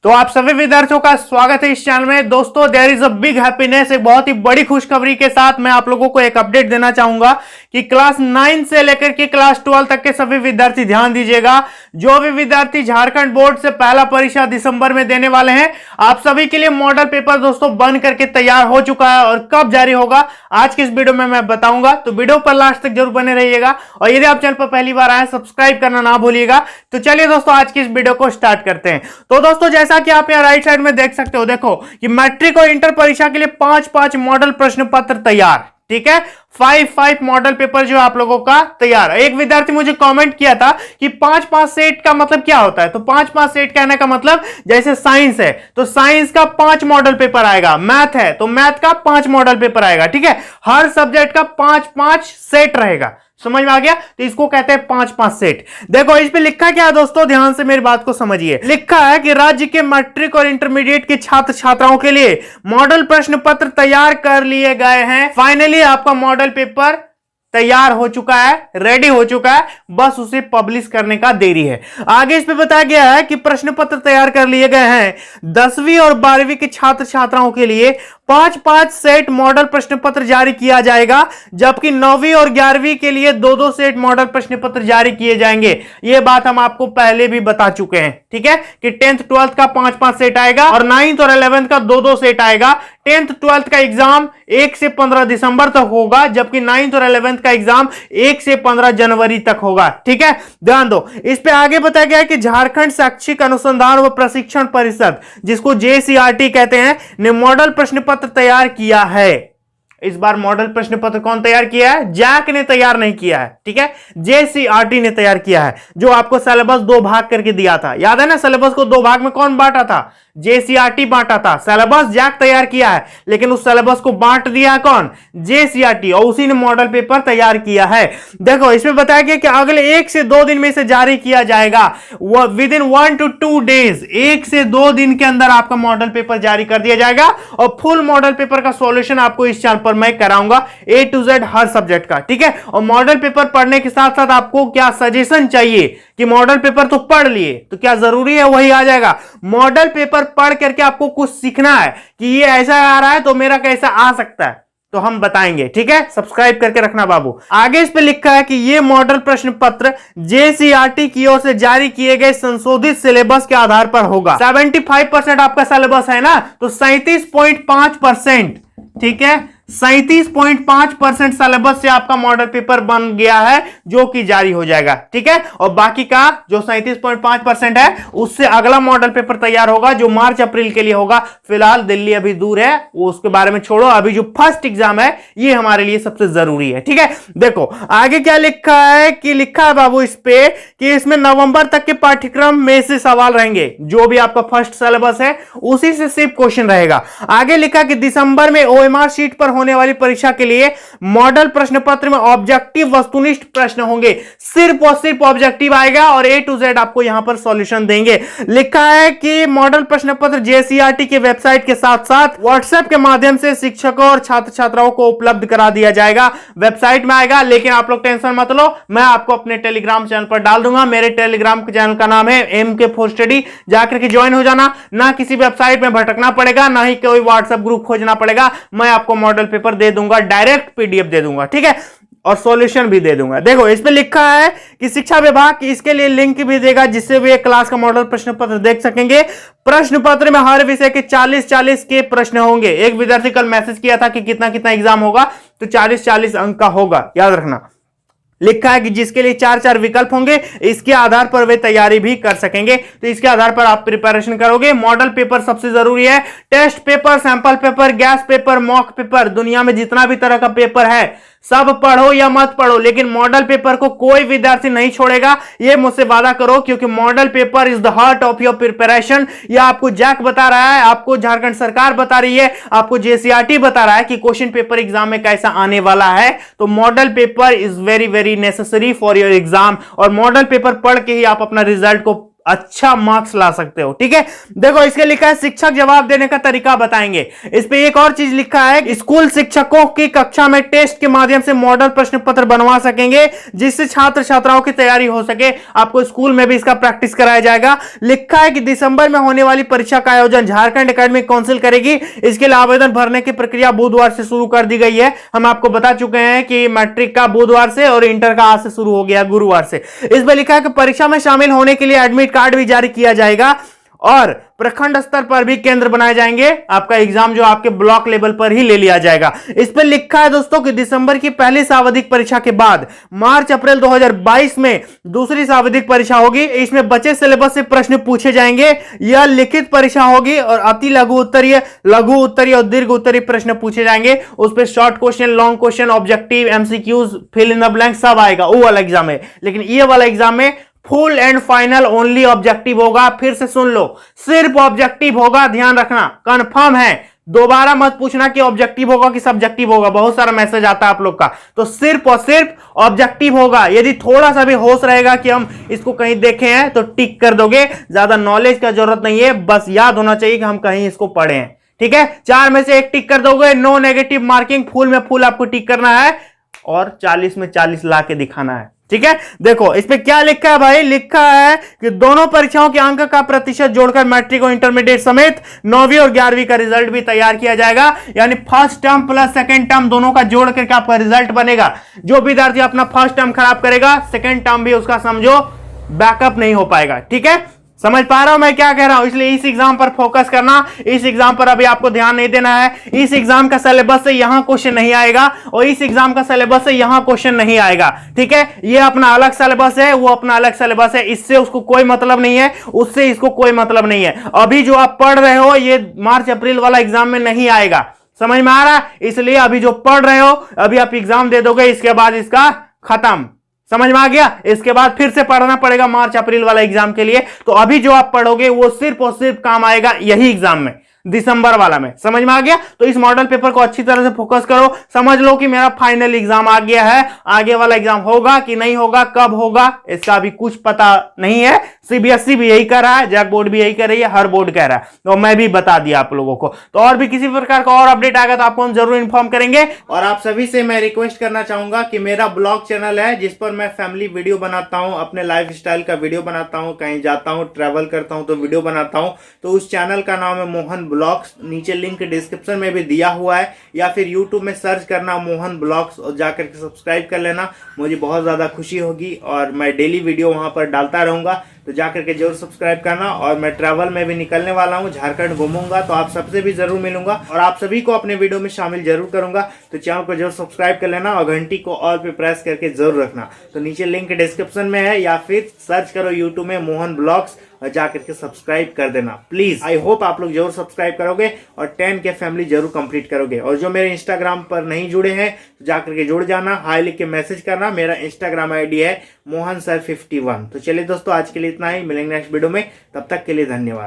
तो आप सभी विद्यार्थियों का स्वागत है इस चैनल में। दोस्तों, there is a big happiness, एक बहुत ही बड़ी खुशखबरी के साथ मैं आप लोगों को एक अपडेट देना चाहूंगा कि क्लास 9 से लेकर के क्लास 12 तक के सभी विद्यार्थी ध्यान दीजिएगा। जो भी विद्यार्थी झारखंड बोर्ड से पहला परीक्षा दिसंबर में देने वाले हैं, आप सभी के लिए मॉडल पेपर दोस्तों बन करके तैयार हो चुका है और कब जारी होगा आज की इस वीडियो में मैं बताऊंगा। तो वीडियो पर लास्ट तक जरूर बने रहिएगा और यदि आप चैनल पर पहली बार आए सब्सक्राइब करना ना भूलिएगा। तो चलिए दोस्तों, आज की इस वीडियो को स्टार्ट करते हैं। तो दोस्तों, जैसा कि आप यहाँ राइट साइड में देख सकते हो, देखो कि मैट्रिक और इंटर परीक्षा के लिए 5 मॉडल प्रश्न पत्र तैयार। ठीक है, 5 मॉडल पेपर जो आप लोगों का तैयार है। एक विद्यार्थी मुझे कमेंट किया था कि 5 सेट का मतलब क्या होता है। तो 5 सेट कहने का मतलब जैसे साइंस है तो साइंस का 5 मॉडल पेपर आएगा, मैथ है तो मैथ का 5 मॉडल पेपर आएगा। ठीक है, हर सब्जेक्ट का 5 सेट रहेगा। समझ में आ गया? तो इसको कहते हैं 5 सेट। देखो इस पे लिखा क्या है दोस्तों, ध्यान से मेरी बात को समझिए। लिखा है कि राज्य के मैट्रिक और इंटरमीडिएट के छात्र छात्राओं के लिए मॉडल प्रश्न पत्र तैयार कर लिए गए हैं। फाइनली आपका मॉडल पेपर तैयार हो चुका है, रेडी हो चुका है, बस उसे पब्लिश करने का देरी है। आगे इस पे बताया गया है कि प्रश्न पत्र तैयार कर लिए गए हैं। 10वीं और 12वीं के छात्र छात्राओं के लिए 5 सेट मॉडल प्रश्न पत्र जारी किया जाएगा, जबकि 9वीं और 11वीं के लिए 2 सेट मॉडल प्रश्न पत्र जारी किए जाएंगे। यह बात हम आपको पहले भी बता चुके हैं। ठीक है, कि 10th 12th का 5 सेट आएगा और 9th और 11th का 2 सेट आएगा। 10th 12th का एग्जाम 1 से 15 दिसंबर तक होगा, जबकि 9th और 11th का एग्जाम 1 से 15 जनवरी तक होगा। ठीक है, ध्यान दो। इस पे आगे बताया गया है कि झारखंड शैक्षिक अनुसंधान व प्रशिक्षण परिषद, जिसको JCRT कहते हैं, ने मॉडल प्रश्न पत्र तैयार किया है। इस बार मॉडल प्रश्न पत्र कौन तैयार किया है? जैक ने तैयार नहीं किया है। ठीक है, JCRT ने तैयार किया है, जो आपको सिलेबस 2 भाग करके दिया था। याद है ना, सिलेबस को 2 भाग में कौन बांटा था? JCRT बांटा था। सिलेबस जैक तैयार किया है, लेकिन उस सिलेबस को बांट दिया है कौन? JCRT, और उसी ने मॉडल पेपर तैयार किया है। देखो इसमें बताया गया कि अगले 1 से 2 दिन में से जारी किया जाएगा। विद इन 1 to 2 डेज, 1 से 2 दिन के अंदर आपका मॉडल पेपर जारी कर दिया जाएगा और फुल मॉडल पेपर का सॉल्यूशन आपको इस चैनल पर मैं कराऊंगा, A to Z her subject का। ठीक है, और मॉडल पेपर पढ़ने के साथ साथ आपको क्या सजेशन चाहिए कि मॉडल पेपर तो पढ़ लिए तो क्या जरूरी है वही आ जाएगा। मॉडल पेपर पढ़ करके आपको कुछ सीखना है कि ये ऐसा आ रहा है तो मेरा कैसा आ सकता है, तो हम बताएंगे। ठीक है, सब्सक्राइब करके रखना बाबू। आगे इस पे लिखा है कि ये मॉडल प्रश्न पत्र JCRT की ओर से जारी किए गए संशोधित सिलेबस के आधार पर होगा। 75% आपका सिलेबस है ना, तो 37.5%। ठीक है, 37.5% सिलेबस से आपका मॉडल पेपर बन गया है, जो कि जारी हो जाएगा। ठीक है, और बाकी का जो 37.5% है उससे अगला मॉडल पेपर तैयार होगा, जो मार्च अप्रैल के लिए होगा। फिलहाल दिल्ली अभी दूर है, वो उसके बारे में छोड़ो। अभी जो फर्स्ट एग्जाम है ये हमारे लिए सबसे जरूरी है। ठीक है, देखो आगे क्या लिखा है कि लिखा है बाबू इस पे कि इसमें नवंबर तक के पाठ्यक्रम में से सवाल रहेंगे। जो भी आपका फर्स्ट सिलेबस है उसी से सिर्फ क्वेश्चन रहेगा। आगे लिखा कि दिसंबर में OMR शीट पर होने वाली परीक्षा के लिए मॉडल प्रश्न पत्र में ऑब्जेक्टिव वस्तुनिष्ठ प्रश्न होंगे। सिर्फ और सिर्फ ऑब्जेक्टिव आएगा और A to Z आपको यहां पर सॉल्यूशन देंगे। लिखा है कि मॉडल प्रश्न पत्र JCRT के वेबसाइट के साथ साथ व्हाट्सएप के माध्यम से शिक्षकों और छात्र छात्राओं को उपलब्ध करा दिया जाएगा। वेबसाइट में आएगा, लेकिन आप लोग टेंशन मत लो, मैं आपको अपने टेलीग्राम चैनल पर डाल दूंगा। मेरे टेलीग्राम चैनल का नाम है MK4Study, जाकर के ज्वाइन हो जाना। ना किसी वेबसाइट में भटकना पड़ेगा, ना ही कोई व्हाट्सएप ग्रुप खोजना पड़ेगा। मैं आपको मॉडल पेपर दे दूंगा, डायरेक्ट PDF दे दूंगा। ठीक है, और सॉल्यूशन भी दे दूंगा। देखो इस पे लिखा है कि शिक्षा विभाग इसके लिए लिंक भी देगा, जिससे वे क्लास का मॉडल प्रश्न पत्र देख सकेंगे। प्रश्न पत्र में हर विषय के 40 के प्रश्न होंगे। एक विद्यार्थी कल मैसेज किया था कि कितना एग्जाम होगा, तो 40 अंक का होगा, याद रखना। लिखा है कि जिसके लिए 4 विकल्प होंगे, इसके आधार पर वे तैयारी भी कर सकेंगे। तो इसके आधार पर आप प्रिपरेशन करोगे। मॉडल पेपर सबसे जरूरी है। Test paper, sample paper, guess paper, mock paper, दुनिया में जितना भी तरह का पेपर है सब पढ़ो या मत पढ़ो, लेकिन मॉडल पेपर को कोई विद्यार्थी नहीं छोड़ेगा, ये मुझसे वादा करो, क्योंकि model paper is the heart of your preparation. यह आपको जैक बता रहा है, आपको झारखंड सरकार बता रही है, आपको JCRT बता रहा है कि क्वेश्चन पेपर एग्जाम में कैसा आने वाला है। तो model paper is very necessary for your exam, और मॉडल पेपर पढ़ के ही आप अपना रिजल्ट को अच्छा मार्क्स ला सकते हो। ठीक है, देखो इसके लिखा है शिक्षक जवाब देने का तरीका बताएंगे। इस पे एक और चीज लिखा है, स्कूल शिक्षकों की कक्षा में टेस्ट के माध्यम से मॉडल प्रश्न पत्र बनवा सकेंगे जिससे छात्र छात्राओं की तैयारी हो सके। आपको स्कूल में भी इसका प्रैक्टिस कराया जाएगा। लिखा है कि दिसंबर में होने वाली परीक्षा का आयोजन झारखंड एकेडमिक काउंसिल करेगी। इसके लिए आवेदन भरने की प्रक्रिया बुधवार से शुरू कर दी गई है। हम आपको बता चुके हैं कि मैट्रिक का बुधवार से और इंटर का आज से शुरू हो गया, गुरुवार से। इस पर लिखा है कि परीक्षा में शामिल होने के लिए एडमिट कार्ड भी जारी किया जाएगा और प्रखंड स्तर पर भी केंद्र बनाए जाएंगे। आपका एग्जाम जो आपके ब्लॉक लेवल पर ही ले लिया जाएगा। इस पर लिखा है दोस्तों कि दिसंबर की पहली सावधिक परीक्षा के बाद मार्च अप्रैल 2022 में दूसरी सावधिक परीक्षा होगी। इसमें बचे सिलेबस से प्रश्न पूछे जाएंगे। यह लिखित परीक्षा होगी और अति लघु उत्तरीय और दीर्घ उत्तरीय प्रश्न पूछे जाएंगे। उस पर short question, long question, objective, MCQs, fill in the blank सब आएगा। वो वाला एग्जाम है। लेकिन ये वाला एग्जाम में full and final only objective होगा। फिर से सुन लो, सिर्फ ऑब्जेक्टिव होगा, ध्यान रखना, कंफर्म है। दोबारा मत पूछना कि ऑब्जेक्टिव होगा कि सब्जेक्टिव होगा, बहुत सारा मैसेज आता है आप लोग का। तो सिर्फ और सिर्फ ऑब्जेक्टिव होगा। यदि थोड़ा सा भी होश रहेगा कि हम इसको कहीं देखे हैं तो टिक कर दोगे। ज्यादा नॉलेज का जरूरत नहीं है, बस याद होना चाहिए कि हम कहीं इसको पढ़े हैं। ठीक है, 4 में से 1 टिक कर दोगे। नो नेगेटिव मार्किंग, फुल में फुल आपको टिक करना है और 40 में 40 ला के दिखाना है। ठीक है, देखो इस पे क्या लिखा है भाई। लिखा है कि दोनों परीक्षाओं के अंक का प्रतिशत जोड़कर मैट्रिक और इंटरमीडिएट समेत 9वीं और 11वीं का रिजल्ट भी तैयार किया जाएगा। यानी first term plus second term दोनों का जोड़ करके आपका रिजल्ट बनेगा। जो विद्यार्थी अपना फर्स्ट टर्म खराब करेगा, सेकंड टर्म भी उसका समझो बैकअप नहीं हो पाएगा। ठीक है, समझ पा रहा हूं मैं क्या कह रहा हूं। इसलिए इस एग्जाम पर फोकस करना। इस एग्जाम पर अभी आपको ध्यान नहीं देना है। इस एग्जाम का सिलेबस से यहां क्वेश्चन नहीं आएगा और इस एग्जाम का सिलेबस से यहां क्वेश्चन नहीं आएगा। ठीक है, ये अपना अलग सिलेबस है, वो अपना अलग सिलेबस है। इससे उसको कोई मतलब नहीं है, उससे इसको कोई मतलब नहीं है। अभी जो आप पढ़ रहे हो ये मार्च अप्रैल वाला एग्जाम में नहीं आएगा। समझ में आ रहा है? इसलिए अभी जो पढ़ रहे हो, अभी आप एग्जाम दे दोगे, इसके बाद इसका खत्म। समझ में आ गया? इसके बाद फिर से पढ़ना पड़ेगा मार्च अप्रैल वाला एग्जाम के लिए। तो अभी जो आप पढ़ोगे वो सिर्फ और सिर्फ काम आएगा यही एग्जाम में, दिसंबर वाला में। समझ में आ गया? तो इस मॉडल पेपर को अच्छी तरह से फोकस करो। समझ लो कि मेरा फाइनल एग्जाम आ गया है। आगे वाला एग्जाम होगा कि नहीं होगा, कब होगा, इसका अभी कुछ पता नहीं है। सीबीएसई भी यही कर रहा है, जैक बोर्ड भी यही कर रही है, हर बोर्ड कह रहा है। तो मैं भी बता दिया आप लोगों को। तो और भी किसी प्रकार का और अपडेट आएगा तो आपको हम जरूर इन्फॉर्म करेंगे। और आप सभी से मैं रिक्वेस्ट करना चाहूंगा कि मेरा ब्लॉग चैनल है जिस पर मैं फैमिली वीडियो बनाता हूं, अपने लाइफ स्टाइल का वीडियो बनाता हूं, कहीं जाता हूं, ट्रेवल करता हूं तो वीडियो बनाता हूं। तो उस चैनल का नाम है मोहन ब्लॉग्स। नीचे लिंक डिस्क्रिप्शन में भी दिया हुआ है, या फिर यूट्यूब में सर्च करना मोहन ब्लॉग्स और जाकर के सब्सक्राइब कर लेना। मुझे बहुत ज्यादा खुशी होगी और मैं डेली वीडियो वहां पर डालता रहूंगा। तो जाकर के जरूर सब्सक्राइब करना। और मैं ट्रैवल में भी निकलने वाला हूँ, झारखंड घूमूंगा, तो आप सबसे भी जरूर मिलूंगा और आप सभी को अपने वीडियो में शामिल जरूर करूंगा। तो चैनल को जरूर सब्सक्राइब कर लेना और घंटी को ऑल पे प्रेस करके जरूर रखना। तो नीचे लिंक डिस्क्रिप्शन में है, या फिर सर्च करो यूट्यूब में मोहन ब्लॉग्स और जाकर के सब्सक्राइब कर देना प्लीज। आई होप आप लोग जरूर सब्सक्राइब करोगे और 10K फैमिली जरूर कंप्लीट करोगे। और जो मेरे इंस्टाग्राम पर नहीं जुड़े हैं तो जाकर के जुड़ जाना, हाई लिख के मैसेज करना। मेरा इंस्टाग्राम आईडी है mohansir51। तो चलिए दोस्तों, आज के लिए इतना ही। मिलेंगे नेक्स्ट वीडियो में, तब तक के लिए धन्यवाद।